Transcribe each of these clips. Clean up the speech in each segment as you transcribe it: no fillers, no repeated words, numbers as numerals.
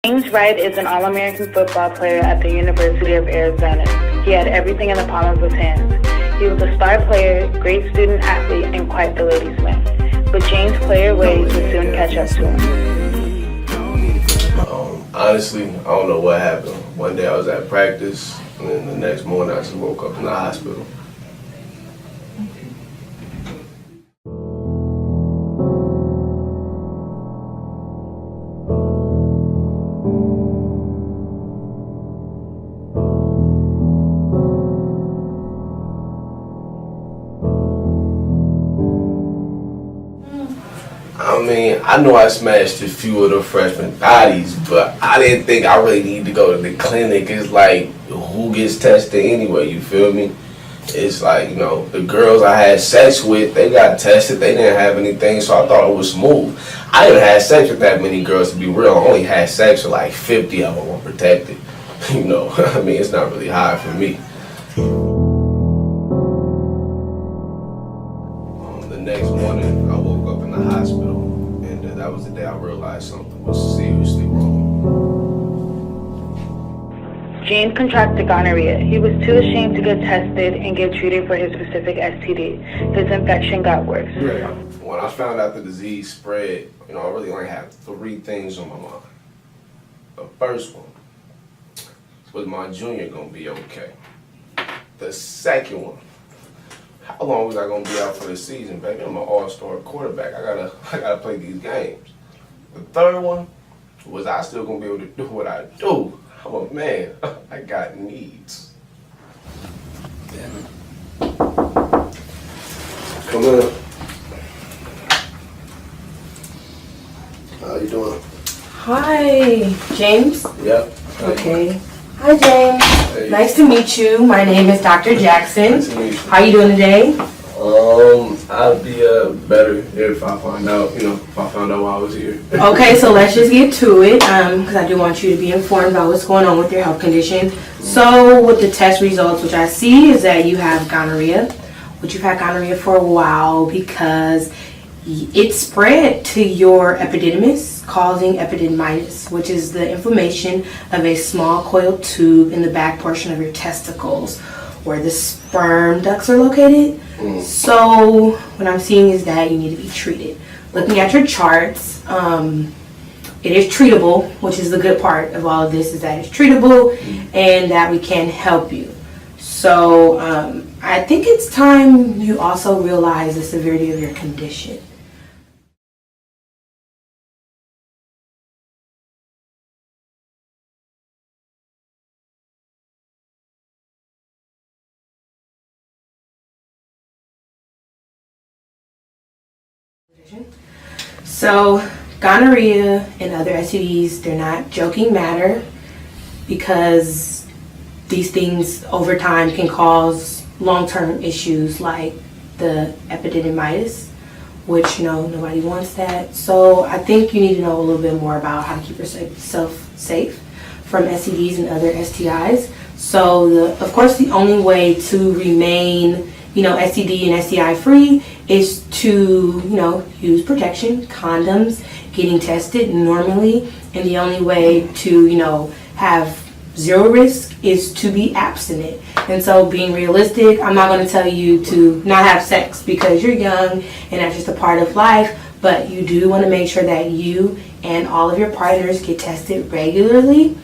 James Wright is an All-American football player at the University of Arizona. He had everything in the palm of his hands. He was a star player, great student athlete, and quite the ladies' man. But James' player ways would soon catch up to him. Honestly, I don't know what happened. One day I was at practice, and then the next morning I just woke up in the hospital. I mean, I know I smashed a few of the freshman bodies, but I didn't think I really needed to go to the clinic. It's like, who gets tested anyway, you feel me? It's like, you know, the girls I had sex with, they got tested, they didn't have anything, so I thought it was smooth. I didn't have sex with that many girls, to be real. I only had sex with like 50 of them unprotected. You know, I mean, it's not really hard for me. The next morning, I woke up in the hospital. That was the day I realized something was seriously wrong. James contracted gonorrhea. He was too ashamed to get tested and get treated for his specific STD. His infection got worse. When I found out the disease spread, you know, I really only had 3 things on my mind. The first one was my junior gonna be okay. The second one, how long was I gonna be out for the season, baby? I'm an all-star quarterback. I gotta play these games. The third one was I still gonna be able to do what I do. I'm a man. I got needs. Damn it. Come in. How you doing? Hi, James. Yep. Okay. Hi, James. Hey. Nice to meet you. My name is Dr. Jackson. Nice to meet you. How you doing today? I'd be better if I found out, if I found out why I was here. Okay, so let's just get to it, because I do want you to be informed about what's going on with your health condition. So, with the test results, which I see is that you have gonorrhea, which you've had gonorrhea for a while because it spread to your epididymis, causing epididymitis, which is the inflammation of a small coiled tube in the back portion of your testicles, where the sperm ducts are located. So what I'm seeing is that you need to be treated. Looking at your charts, it is treatable, which is the good part of all of this, is that it's treatable and that we can help you. So I think it's time you also realize the severity of your condition. So gonorrhea and other STDs, they're not joking matter, because these things over time can cause long-term issues like the epididymitis, which nobody wants that. So I think you need to know a little bit more about how to keep yourself safe from STDs and other STIs. So of course the only way to remain STD and STI free is to, use protection, condoms, getting tested normally, and the only way to, have zero risk is to be abstinent. And so being realistic, I'm not going to tell you to not have sex because you're young and that's just a part of life, but you do want to make sure that you and all of your partners get tested regularly,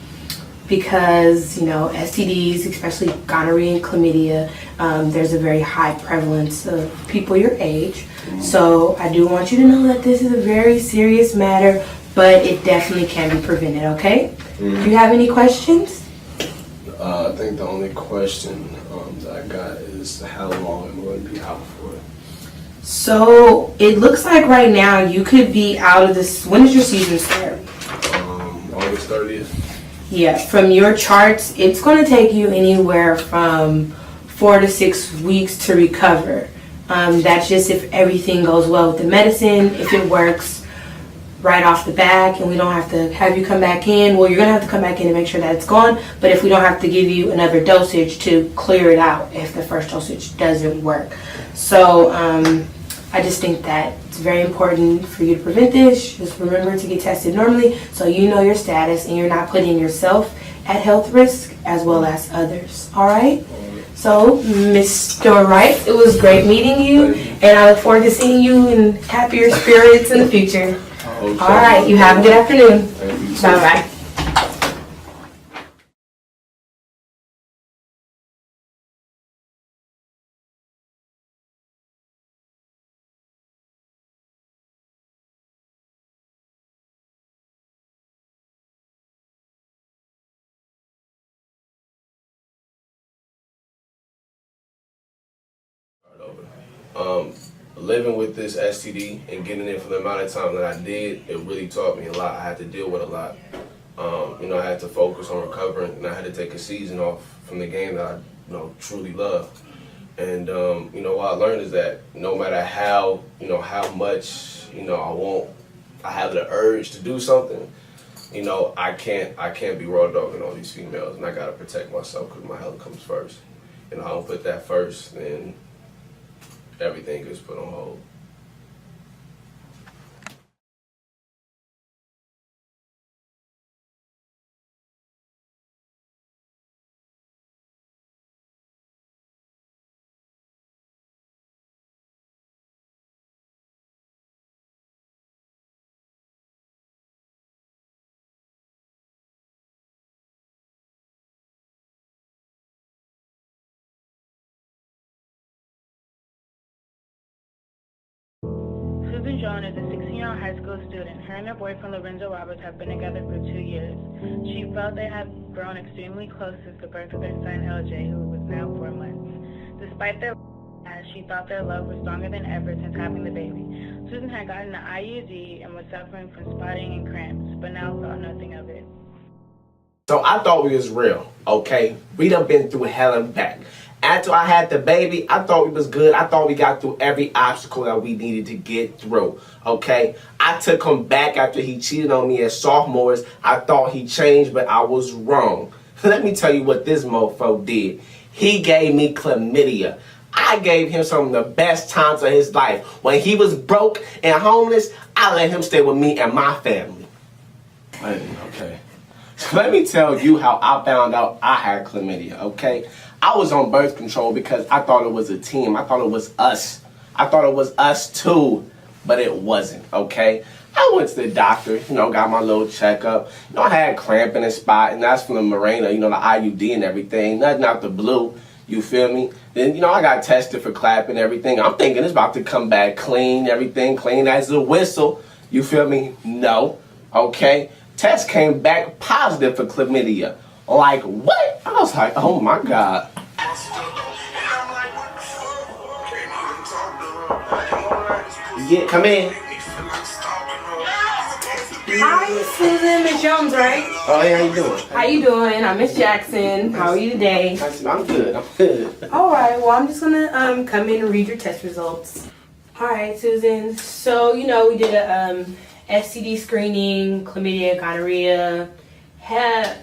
because STDs, especially gonorrhea and chlamydia, there's a very high prevalence of people your age. So I do want you to know that this is a very serious matter, but it definitely can be prevented, okay? Do you have any questions? I think the only question that I got is how long am I going to be out for? So it looks like right now you could be out of this. When does your season start? August 30th. Yeah, from your charts, it's going to take you anywhere from 4 to 6 weeks to recover. That's just if everything goes well with the medicine, if it works right off the back and we don't have to have you come back in. Well, you're going to have to come back in to make sure that it's gone, but if we don't have to give you another dosage to clear it out if the first dosage doesn't work. So I just think that it's very important for you to prevent this. Just remember to get tested normally so you know your status and you're not putting yourself at health risk as well as others. All right? So, Mr. Wright, it was great meeting you, and I look forward to seeing you in happier spirits in the future. All right, you have a good afternoon. Bye-bye. Living with this STD and getting it for the amount of time that I did, it really taught me a lot. I had to deal with a lot. I had to focus on recovering, and I had to take a season off from the game that I, truly love. And what I learned is that no matter how much I have the urge to do something. I can't be raw dogging all these females, and I gotta protect myself because my health comes first. I don't put that first, then everything gets put on hold. Susan Joan is a 16-year-old high school student. Her and her boyfriend Lorenzo Roberts have been together for 2 years. She felt they had grown extremely close since the birth of their son LJ, who was now 4 months. Despite their she thought their love was stronger than ever since having the baby. Susan had gotten an IUD and was suffering from spotting and cramps, but now thought nothing of it. So I thought we was real, okay? We done been through hell and back. After I had the baby, I thought we was good. I thought we got through every obstacle that we needed to get through, okay? I took him back after he cheated on me as sophomores. I thought he changed, but I was wrong. Let me tell you what this mofo did. He gave me chlamydia. I gave him some of the best times of his life. When he was broke and homeless, I let him stay with me and my family. Okay. So let me tell you how I found out I had chlamydia, okay? I was on birth control because I thought it was a team. I thought it was us. I thought it was us too, but it wasn't, okay? I went to the doctor, got my little checkup. I had cramp in a spot, and that's from the Mirena, the IUD and everything. Nothing out the blue, you feel me? Then, I got tested for clap and everything. I'm thinking it's about to come back clean, everything clean as a whistle. You feel me? No, okay? Test came back positive for chlamydia. Like, what? I was like, oh my God. Yeah, come in. Hi, Susan, Miss Jones, right? Oh, hey, how you doing? How you doing? I'm Miss Jackson. How are you today? I'm good. I'm good. All right. Well, I'm just gonna come in and read your test results. All right, Susan. So we did a STD screening, chlamydia, gonorrhea, HEP,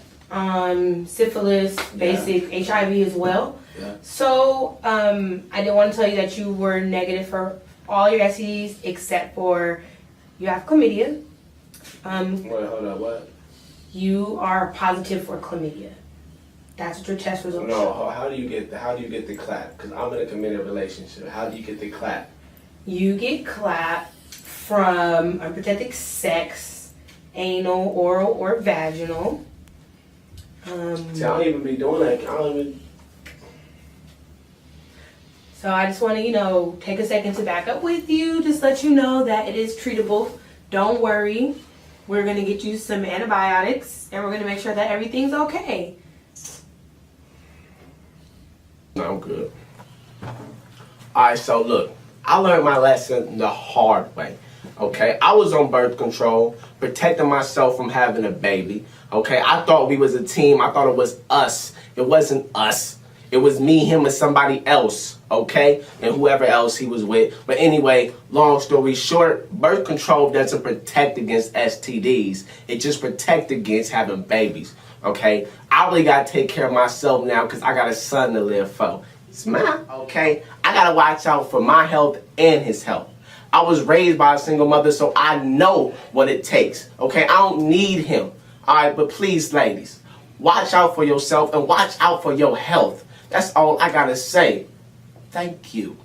syphilis, basic HIV as well. Yeah. So I did want to tell you that you were negative for all your STDs except for you have chlamydia. Wait, hold up, what? You are positive for chlamydia. That's what your test results show. No, how do you get the clap? Because I'm in a committed relationship. How do you get the clap? You get clap from unprotected sex, anal, oral, or vaginal. See, I don't even be doing that. I don't even. So I just want to, take a second to back up with you, just let you know that it is treatable. Don't worry. We're going to get you some antibiotics, and we're going to make sure that everything's okay. No, I'm good. Alright, so look, I learned my lesson the hard way. Okay, I was on birth control, protecting myself from having a baby. Okay, I thought we was a team. I thought it was us. It wasn't us. It was me, him, and somebody else. Okay, and whoever else he was with. But anyway, long story short, birth control doesn't protect against STDs. It just protects against having babies. Okay, I really gotta take care of myself now because I got a son to live for. Smile. Okay, I gotta watch out for my health and his health. I was raised by a single mother, so I know what it takes. Okay, I don't need him. All right, but please, ladies, watch out for yourself and watch out for your health. That's all I gotta say. Thank you.